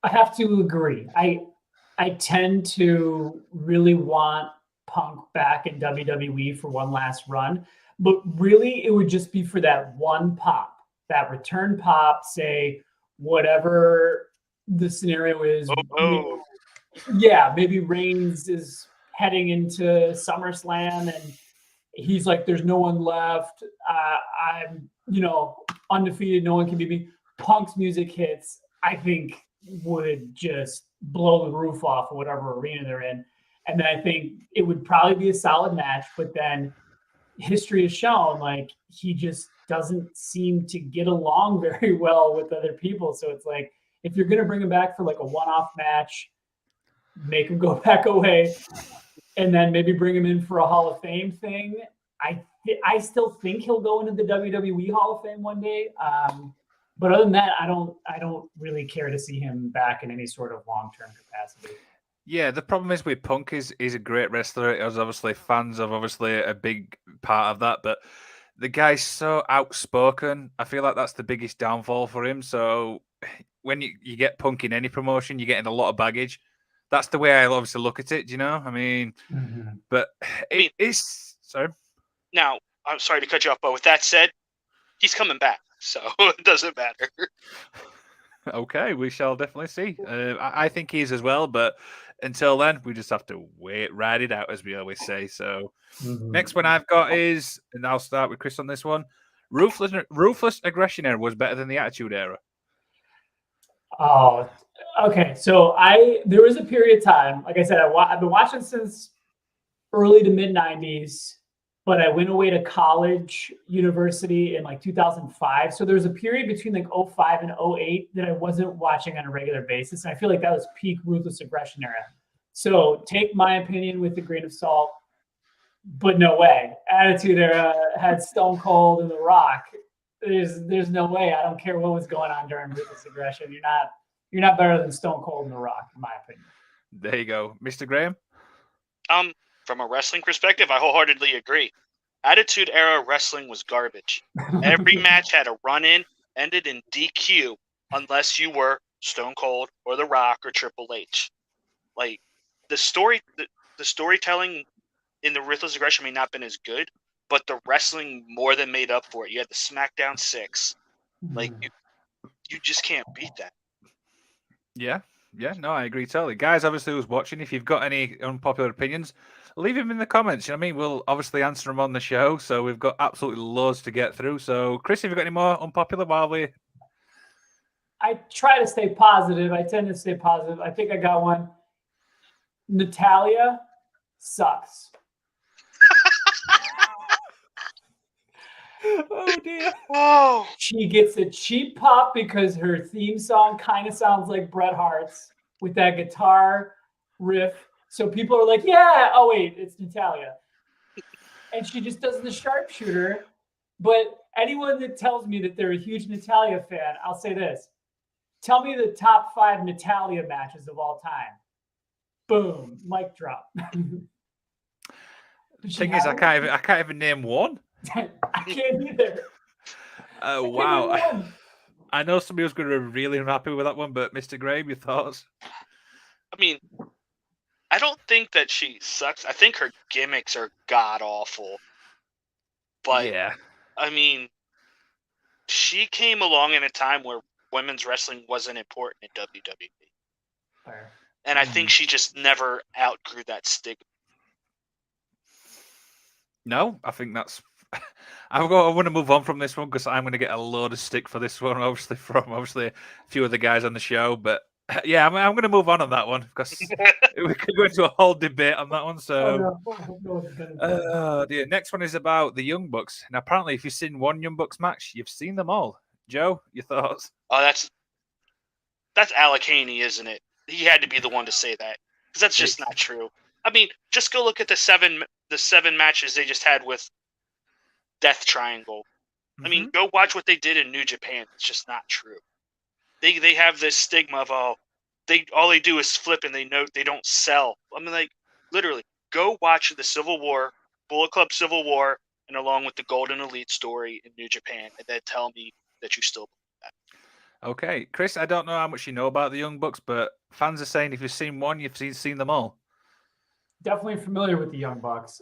have to agree. I tend to really want Punk back in WWE for one last run, but really it would just be for that one pop, that return pop, say whatever the scenario is. Yeah, maybe Reigns is heading into SummerSlam and he's like, there's no one left. I'm, undefeated. No one can beat me. Punk's music hits, I think would just blow the roof off of whatever arena they're in. And then I think it would probably be a solid match, but then history has shown like he just doesn't seem to get along very well with other people. So it's like, if you're going to bring him back for like a one-off match, make him go back away and then maybe bring him in for a Hall of Fame thing. I still think he'll go into the WWE Hall of Fame one day. But other than that, I don't really care to see him back in any sort of long-term capacity. Yeah, the problem is with Punk is he's a great wrestler. As obviously fans of obviously a big part of that, but the guy's so outspoken. I feel like that's the biggest downfall for him. So when you get Punk in any promotion, you're getting a lot of baggage. That's the way I obviously look at it. Do you know? I mean, but it's sorry. Now, I'm sorry to cut you off, but with that said, he's coming back, so it doesn't matter. Okay, we shall definitely see. I think he is as well, but until then, we just have to ride it out, as we always say. So, next one I've got is, and I'll start with Chris on this one. Ruthless Aggression Era was better than the Attitude Era. Oh, okay. So there was a period of time, like I said, I've been watching since early to mid 90s, but I went away to college, university in like 2005. So there was a period between like 05 and 08 that I wasn't watching on a regular basis. And I feel like that was peak Ruthless Aggression Era. So take my opinion with a grain of salt, but no way. Attitude Era had Stone Cold and The Rock. There's no way. I don't care what was going on during Ruthless Aggression. You're not better than Stone Cold and The Rock, in my opinion. There you go, Mr. Graham. From a wrestling perspective, I wholeheartedly agree. Attitude Era wrestling was garbage. Every match had a run-in, ended in DQ, unless you were Stone Cold or The Rock or Triple H. Like the storytelling in the Ruthless Aggression may not have been as good, but the wrestling more than made up for it. You had the SmackDown 6. Like you just can't beat that. Yeah, no, I agree totally. Guys, obviously, who's watching, if you've got any unpopular opinions, leave them in the comments. You know what I mean? We'll obviously answer them on the show, so we've got absolutely loads to get through. So, Chris, have you got any more unpopular while we... I try to stay positive. I tend to stay positive. I think I got one. Natalya sucks. Oh, dear. Oh, She gets a cheap pop because her theme song kind of sounds like Bret Hart's with that guitar riff. So people are like, yeah, oh wait, it's Natalya. And she just does the sharpshooter. But anyone that tells me that they're a huge Natalya fan, I'll say this. Tell me the top 5 Natalya matches of all time. Boom, mic drop. Thing is, I can't even name one. I can't either. Oh, wow. I know somebody was going to be really unhappy with that one, but Mr. Graham, your thoughts? I mean, I don't think that she sucks. I think her gimmicks are god awful. But yeah, I mean, she came along in a time where women's wrestling wasn't important in WWE. Fair. And I think she just never outgrew that stigma. No, I think that's... I want to move on from this one because I'm going to get a load of stick for this one, obviously, from a few of the guys on the show. But yeah, I'm going to move on that one because we could go into a whole debate on that one. So, dear. Next one is about the Young Bucks. Now, apparently, if you've seen one Young Bucks match, you've seen them all. Joe, your thoughts? Oh, that's Alec Haney, isn't it? He had to be the one to say that because that's just not true. I mean, just go look at the seven matches they just had with Death Triangle. I mean, go watch what they did in New Japan. It's just not true. They have this stigma of all they do is flip and they don't sell. I mean, like literally, go watch the Civil War, Bullet Club Civil War, and along with the Golden Elite story in New Japan, and then tell me that you still believe that. Okay, Chris, I don't know how much you know about the Young Bucks, but fans are saying if you've seen one, you've seen them all. Definitely familiar with the Young Bucks.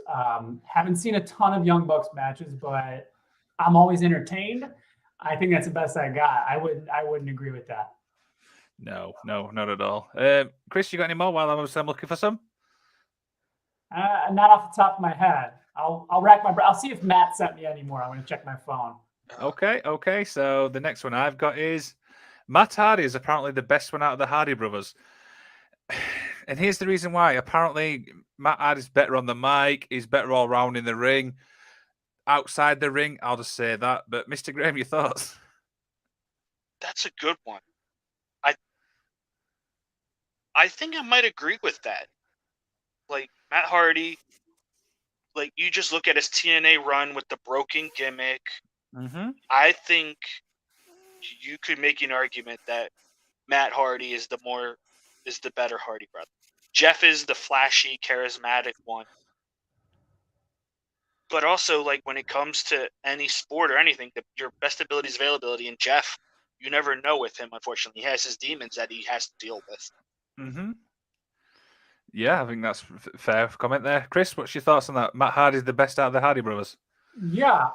Haven't seen a ton of Young Bucks matches, but I'm always entertained. I think that's the best I got. I wouldn't agree with that. No, not at all. Chris, you got any more while I'm looking for some? Not off the top of my head. I'll rack my brain. I'll see if Matt sent me any more. I'm going to check my phone. Okay. So the next one I've got is Matt Hardy is apparently the best one out of the Hardy brothers. And here's the reason why. Apparently, Matt Hardy's better on the mic. He's better all round in the ring. Outside the ring, I'll just say that. But Mr. Graham, your thoughts? That's a good one. I think I might agree with that. Like Matt Hardy, like you just look at his TNA run with the broken gimmick. I think you could make an argument that Matt Hardy is the better Hardy brother. Jeff is the flashy, charismatic one. But also, like when it comes to any sport or anything, your best ability is availability. And Jeff, you never know with him. Unfortunately, he has his demons that he has to deal with. Mm-hmm. Yeah, I think that's fair comment there. Chris, what's your thoughts on that? Matt Hardy's the best out of the Hardy brothers. Yeah,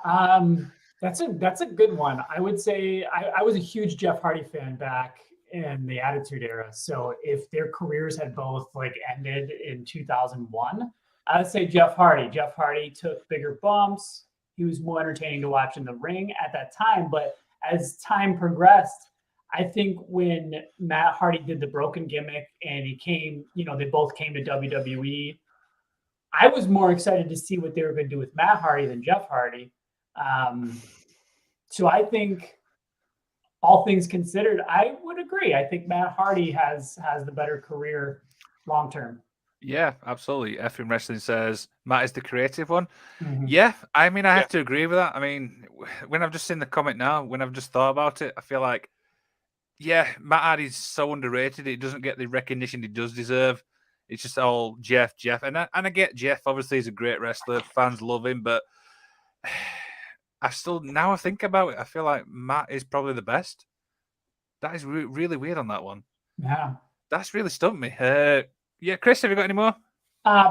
that's a good one. I would say I was a huge Jeff Hardy fan back in the Attitude Era. So if their careers had both like ended in 2001, I would say Jeff Hardy. Jeff Hardy took bigger bumps. He was more entertaining to watch in the ring at that time. But as time progressed, I think when Matt Hardy did the broken gimmick and he came, they both came to WWE. I was more excited to see what they were going to do with Matt Hardy than Jeff Hardy. So I think, all things considered, I would agree. I think Matt Hardy has the better career long term. Yeah, absolutely. Effing Wrestling says Matt is the creative one. Mm-hmm. Yeah, I mean, I have to agree with that. I mean, when I've just seen the comment now, when I've just thought about it, I feel like, yeah, Matt Hardy's so underrated. He doesn't get the recognition he does deserve. It's just all Jeff. And I get Jeff. Obviously, he's a great wrestler. Fans love him, but now I think about it, I feel like Matt is probably the best. That is really weird on that one. Yeah. That's really stumped me. Yeah, Chris, have you got any more?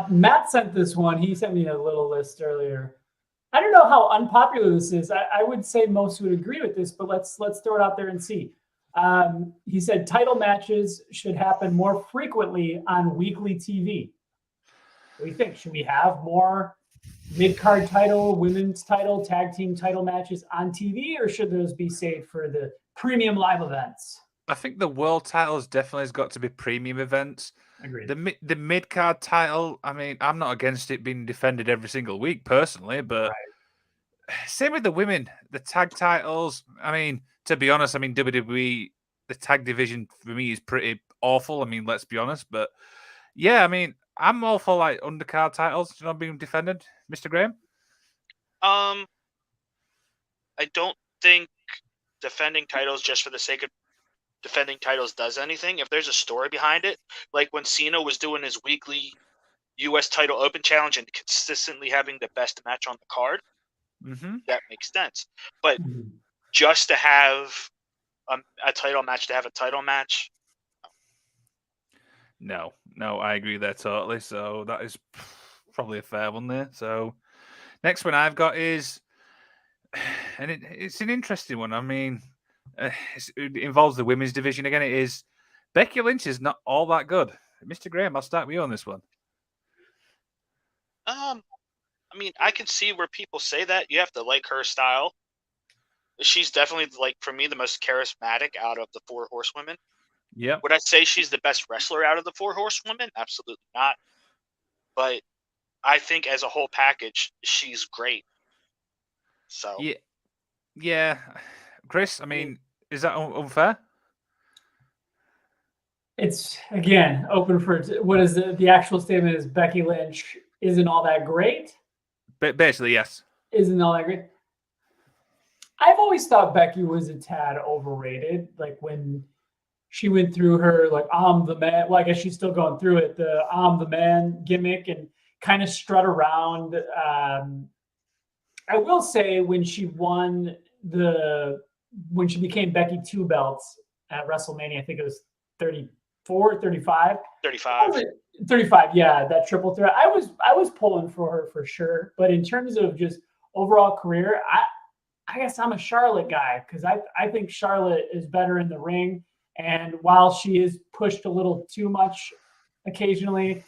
Matt sent this one. He sent me a little list earlier. I don't know how unpopular this is. I would say most would agree with this, but let's throw it out there and see. He said title matches should happen more frequently on weekly TV. What do you think? Should we have more mid-card title, women's title, tag team title matches on TV, or should those be saved for the premium live events? I think the world titles definitely has got to be premium events. Agreed. The mid card title, I mean, I'm not against it being defended every single week personally, but same with the women, the tag titles. I mean, to be honest, WWE, the tag division for me is pretty awful. I mean, let's be honest, but yeah, I mean, I'm all for like undercard titles, being defended, Mr. Graham. I don't think defending titles just for the sake of defending titles does anything. If there's a story behind it, like when Cena was doing his weekly U.S. title open challenge and consistently having the best match on the card, that makes sense. But just to have a title match to have a title match, no, I agree there totally. So that is probably a fair one there. So next one I've got is, and it's an interesting one. I mean, it involves the women's division again. It is Becky Lynch is not all that good. Mr. Graham, I'll start with you on this one. I mean, I can see where people say that. You have to like her style. She's definitely, like, for me, the most charismatic out of the four horsewomen. Yeah. Would I say she's the best wrestler out of the four horsewomen? Absolutely not. But I think as a whole package, she's great. So yeah. Chris, I mean, is that unfair? It's, again, open for what is the actual statement is Becky Lynch isn't all that great. Basically, yes. Isn't all that great. I've always thought Becky was a tad overrated. Like when she went through her, like, I'm the man. Well, I guess she's still going through it. The I'm the man gimmick and kind of strut around. I will say when she became Becky Two Belts at WrestleMania, I think it was 34, 35. 35, yeah, that triple threat. I was pulling for her for sure. But in terms of just overall career, I guess I'm a Charlotte guy because I think Charlotte is better in the ring. And while she is pushed a little too much occasionally,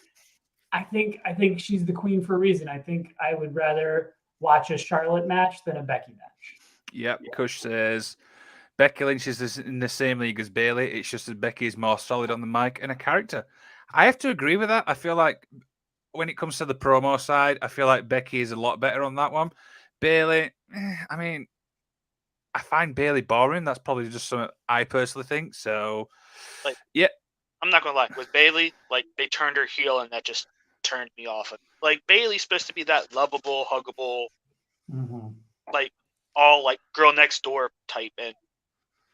I think she's the queen for a reason. I think I would rather watch a Charlotte match than a Becky match. Yep. Kush says Becky Lynch is in the same league as Bayley. It's just that Becky is more solid on the mic and a character. I have to agree with that. I feel like when it comes to the promo side, I feel like Becky is a lot better on that one. Bayley, I mean, I find Bayley boring. That's probably just something I personally think. So, like, yeah. I'm not going to lie. With Bayley, like, they turned her heel, and that just turned me off. Like, Bayley's supposed to be that lovable, huggable, like, all, like, girl next door type, and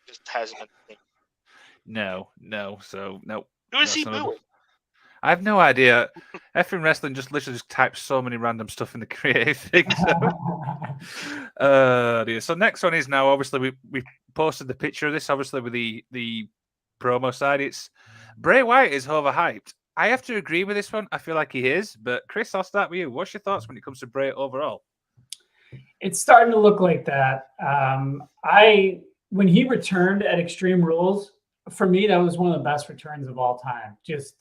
just hasn't been. No. So, no. Who is he booing? I have no idea. Effing Wrestling just literally just types so many random stuff in the creative thing. Dear. So next one is now, obviously, we posted the picture of this, obviously, with the promo side. It's Bray Wyatt is overhyped. I have to agree with this one. I feel like he is. But Chris, I'll start with you. What's your thoughts when it comes to Bray overall? It's starting to look like that. When he returned at Extreme Rules, for me, that was one of the best returns of all time. Just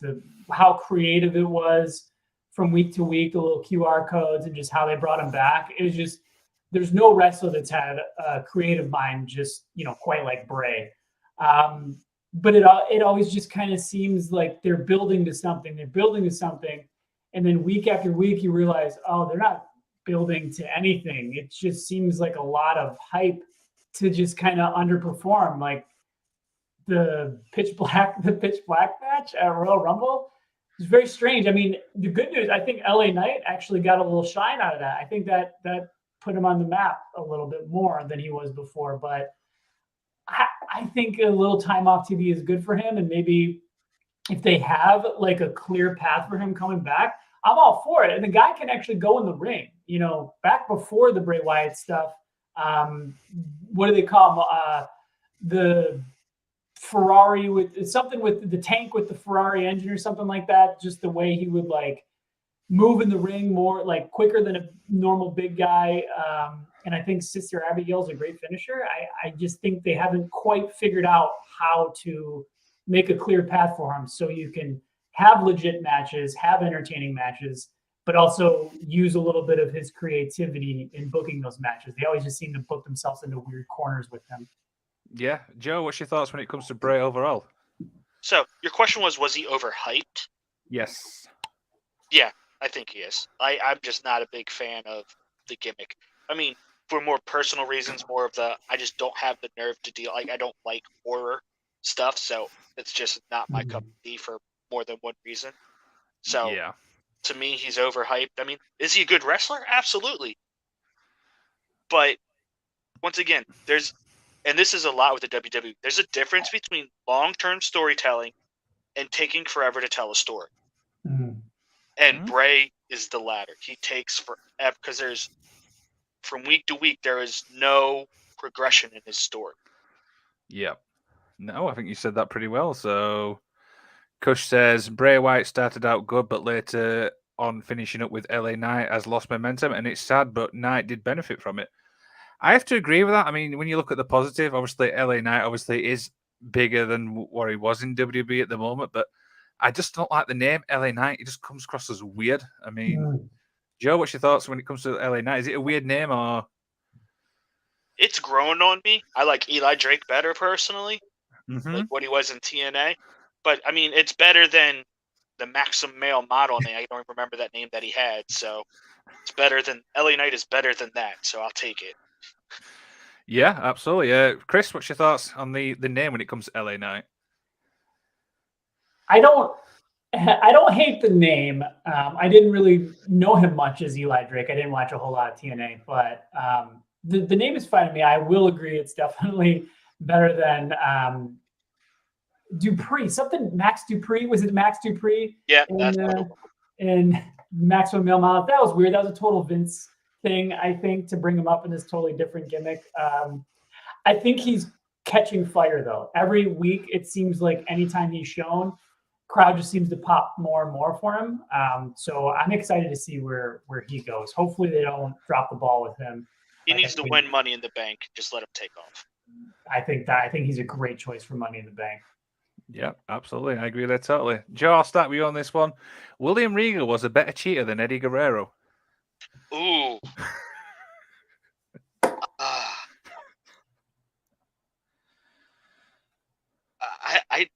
how creative it was from week to week, the little QR codes and just how they brought him back. It was just, there's no wrestler that's had a creative mind just, quite like Bray. But it always just kind of seems like they're building to something. And then week after week, you realize, oh, they're not building to anything. It just seems like a lot of hype to just kind of underperform. Like the pitch black match at Royal Rumble is very strange. I mean, the good news, I think LA Knight actually got a little shine out of that. I think that put him on the map a little bit more than he was before. But I think a little time off TV is good for him. And maybe if they have like a clear path for him coming back, I'm all for it. And the guy can actually go in the ring. Back before the Bray Wyatt stuff, what do they call him? The Ferrari with something with the tank with the Ferrari engine or something like that. Just the way he would like move in the ring more like quicker than a normal big guy. And I think Sister Abigail's a great finisher. I just think they haven't quite figured out how to make a clear path for him so you can have legit matches, have entertaining matches, but also use a little bit of his creativity in booking those matches. They always just seem to book themselves into weird corners with him. Yeah. Joe, what's your thoughts when it comes to Bray overall? So your question was he overhyped? Yes. Yeah, I think he is. I'm just not a big fan of the gimmick. I mean, for more personal reasons, more of the I just don't have the nerve to deal. Like I don't like horror stuff, so it's just not my cup of tea for more than one reason. So yeah. To me, he's overhyped. I mean, is he a good wrestler? Absolutely. But once again, and this is a lot with the WWE, there's a difference between long-term storytelling and taking forever to tell a story. Mm-hmm. And Bray is the latter. He takes forever because from week to week, there is no progression in his story. Yeah. No, I think you said that pretty well. So Kush says Bray Wyatt started out good, but later on finishing up with LA Knight has lost momentum, and it's sad, but Knight did benefit from it. I have to agree with that. I mean, when you look at the positive, obviously LA Knight obviously is bigger than what he was in WWE at the moment, but I just don't like the name LA Knight. It just comes across as weird. I mean, Joe, what's your thoughts when it comes to LA Knight? Is it a weird name or? It's grown on me. I like Eli Drake better personally, Mm-hmm. like what he was in TNA. But I mean, it's better than the Maxim Male model name. I don't even remember that name that he had. So it's better than LA Knight is better than that. So I'll take it. Yeah, absolutely. Chris, what's your thoughts on the name when it comes to LA Knight? I don't hate the name. I didn't really know him much as Eli Drake. I didn't watch a whole lot of TNA, but the name is fine to me. I will agree it's definitely better than Dupree. Something Max Dupree. Was it Max Dupree? Yeah, that's what in Maximum Male Model. That was weird. That was a total Vince thing, I think, to bring him up in this totally different gimmick. I think he's catching fire though. Every week it seems like anytime he's shown, crowd just seems to pop more and more for him. So I'm excited to see where he goes. Hopefully they don't drop the ball with him. He needs to win Money in the Bank. Just let him take off. I think he's a great choice for Money in the Bank. Yeah, absolutely. I agree there totally. Joe, I'll start with you on this one. William Regal was a better cheater than Eddie Guerrero. Ooh. I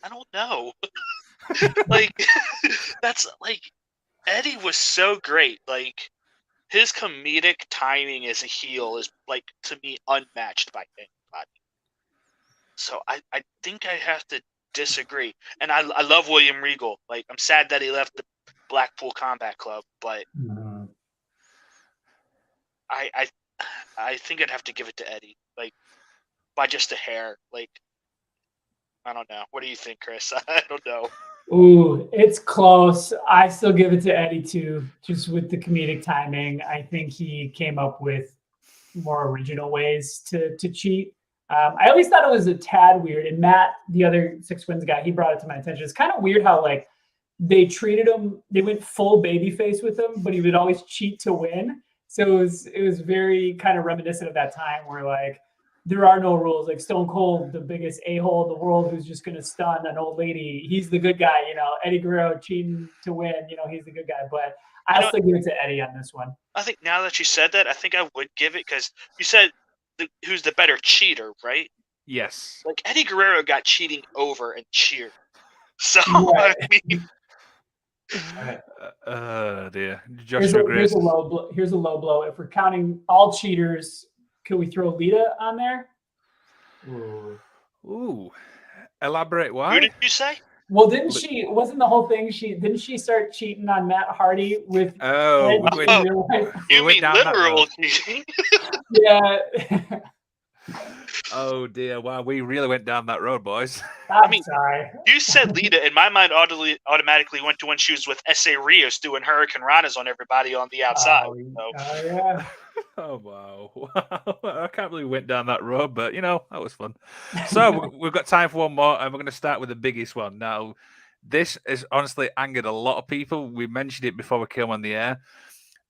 don't know. Like that's like Eddie was so great. Like his comedic timing as a heel is like to me unmatched by anybody. So I think I have to disagree. And I love William Regal. Like I'm sad that he left the Blackpool Combat Club, but I think I'd have to give it to Eddie. Like by just a hair. Like I don't know. What do you think, Chris? I don't know. Ooh, it's close. I still give it to Eddie too, just with the comedic timing. I think he came up with more original ways to cheat. I always thought it was a tad weird. And Matt, the other Six Wins guy, he brought it to my attention. It's kind of weird how like they treated him. They went full babyface with him, but he would always cheat to win. So it was very kind of reminiscent of that time where like there are no rules. Like Stone Cold, the biggest a-hole in the world, who's just going to stun an old lady. He's the good guy. Eddie Guerrero cheating to win. He's the good guy. But I'll still give it to Eddie on this one. I think now that you said that, I think I would give it because you said who's the better cheater, right? Yes. Like Eddie Guerrero got cheating over and cheered. So Right. I mean, dear. Here's a low blow. Here's a low blow. If we're counting all cheaters, can we throw Lita on there? Ooh. Elaborate why? who did you say? Well, wasn't the whole thing, didn't she start cheating on Matt Hardy with Oh, Edge in real life? You went mean down that literal road. cheating? Yeah. Oh dear! Wow, we really went down that road, boys. I'm sorry. You said Lita, and my mind automatically went to when she was with S.A. Rios doing Hurricane Ranas on everybody on the outside. Oh, yeah. Oh wow! I can't believe we went down that road, but that was fun. So we've got time for one more, and we're going to start with the biggest one. Now, this has honestly angered a lot of people. We mentioned it before we came on the air,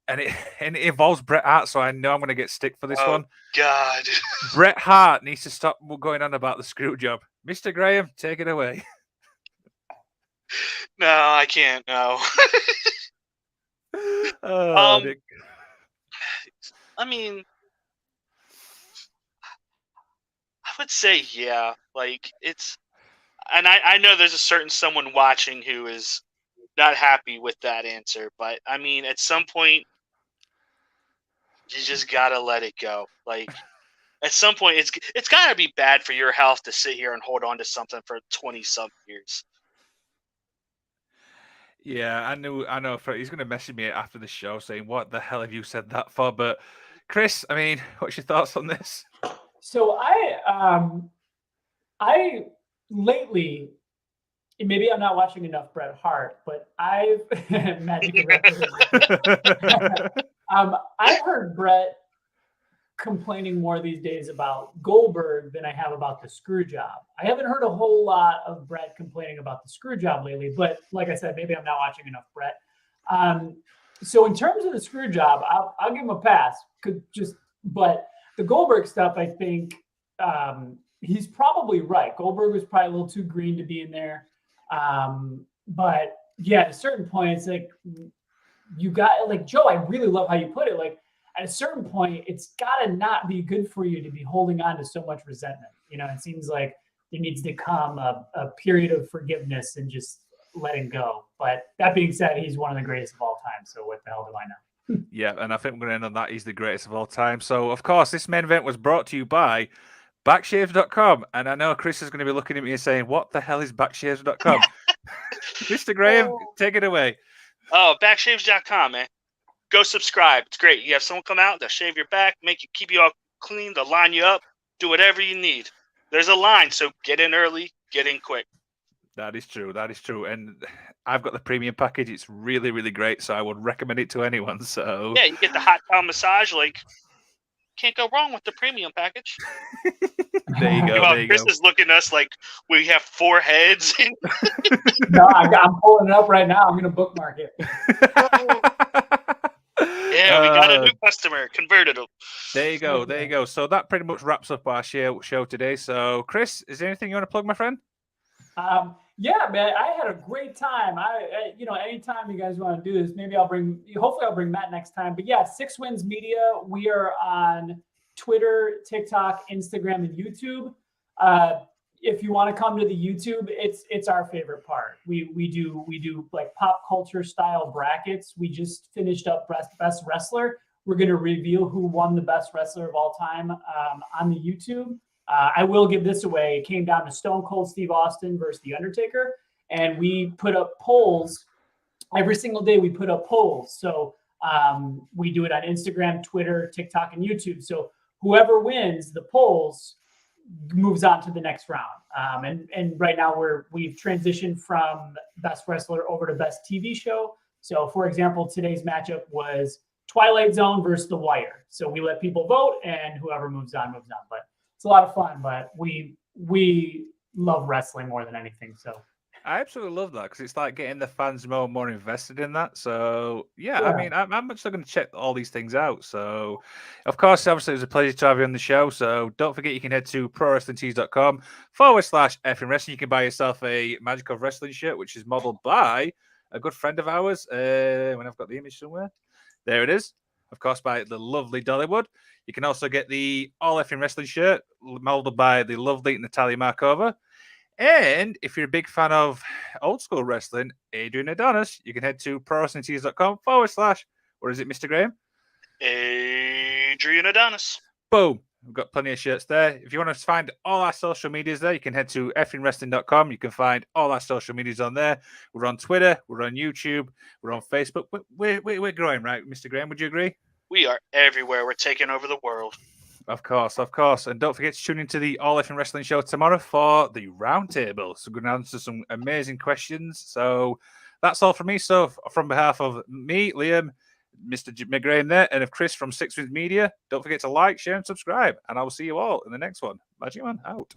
and it involves Bret Hart, so I know I'm going to get stick for this one. God. Bret Hart needs to stop going on about the screw job. Mr. Graham, take it away. No, I can't. No. I mean, I would say yeah. Like it's, and I know there's a certain someone watching who is not happy with that answer, but I mean, at some point, you just gotta let it go. Like at some point, it's gotta be bad for your health to sit here and hold on to something for 20-some years. Yeah, I know. He's going to message me after the show saying, "What the hell have you said that for?" But Chris, I mean, what's your thoughts on this? So I maybe I'm not watching enough Bret Hart, but I've I've heard Bret complaining more these days about Goldberg than I have about the screw job. I haven't heard a whole lot of Bret complaining about the screw job lately, but like I said, maybe I'm not watching enough Bret. So in terms of the screw job, I'll give him a pass. But the Goldberg stuff, I think he's probably right. Goldberg was probably a little too green to be in there. But yeah, at a certain point, it's like you got like Joe. I really love how you put it. Like at a certain point, it's got to not be good for you to be holding on to so much resentment. It seems like there needs to come a period of forgiveness and just letting go. But that being said, he's one of the greatest of all time. So what the hell do I know? Yeah, and I think we're going to end on that. He's the greatest of all time. So, of course, this main event was brought to you by backshaves.com. And I know Chris is going to be looking at me and saying, what the hell is backshaves.com? Mr. Graham, take it away. Oh, backshaves.com, man. Go subscribe. It's great. You have someone come out, they'll shave your back, keep you all clean, they'll line you up, do whatever you need. There's a line, so get in early, get in quick. That is true. And I've got the premium package. It's really, really great. So I would recommend it to anyone. So yeah, you get the hot towel massage. Like, can't go wrong with the premium package. There you go. Chris is looking at us like we have 4 heads. No, I'm pulling it up right now. I'm going to bookmark it. Yeah, we got a new customer. Converted them. There you go. So that pretty much wraps up our show today. So, Chris, is there anything you want to plug, my friend? Yeah, man, I had a great time. Anytime you guys want to do this, hopefully I'll bring Matt next time. But yeah, Six Wins Media. We are on Twitter, TikTok, Instagram, and YouTube. If you want to come to the YouTube, it's our favorite part. We do like pop culture style brackets. We just finished up best wrestler. We're going to reveal who won the best wrestler of all time on the YouTube. I will give this away. It came down to Stone Cold Steve Austin versus The Undertaker. And we put up polls. Every single day we put up polls. So we do it on Instagram, Twitter, TikTok, and YouTube. So whoever wins the polls, moves on to the next round. And right now we've transitioned from best wrestler over to best TV show. So for example, today's matchup was Twilight Zone versus The Wire. So we let people vote, and whoever moves on moves on. But it's a lot of fun. But we love wrestling more than anything. So I absolutely love that because it's like getting the fans more invested in that. So yeah, Yeah. I mean, I'm actually going to check all these things out. So, of course, obviously, it was a pleasure to have you on the show. So don't forget, you can head to prowrestlingtees.com/effing wrestling. You can buy yourself a Magic of Wrestling shirt, which is modeled by a good friend of ours. When I've got the image somewhere, there it is. Of course, by the lovely Dollywood. You can also get the All Effing Wrestling shirt modeled by the lovely Natalia Markova. And if you're a big fan of old school wrestling, Adrian Adonis, you can head to prowrestlingtees.com / what is it, Mr. Graham? Adrian Adonis. Boom. We've got plenty of shirts there. If you want to find all our social medias there, you can head to effingwrestling.com. You can find all our social medias on there. We're on Twitter, we're on YouTube, we're on Facebook. We're growing, right, Mr. Graham? Would you agree? We are everywhere. We're taking over the world. Of course. And don't forget to tune into the All Effing Wrestling show tomorrow for the roundtable. So we're going to answer some amazing questions. So that's all from me. So from behalf of me, Liam, Mr. McGrain there, and of Chris from Six Wins Media, don't forget to like, share, and subscribe. And I will see you all in the next one. Magic Man out.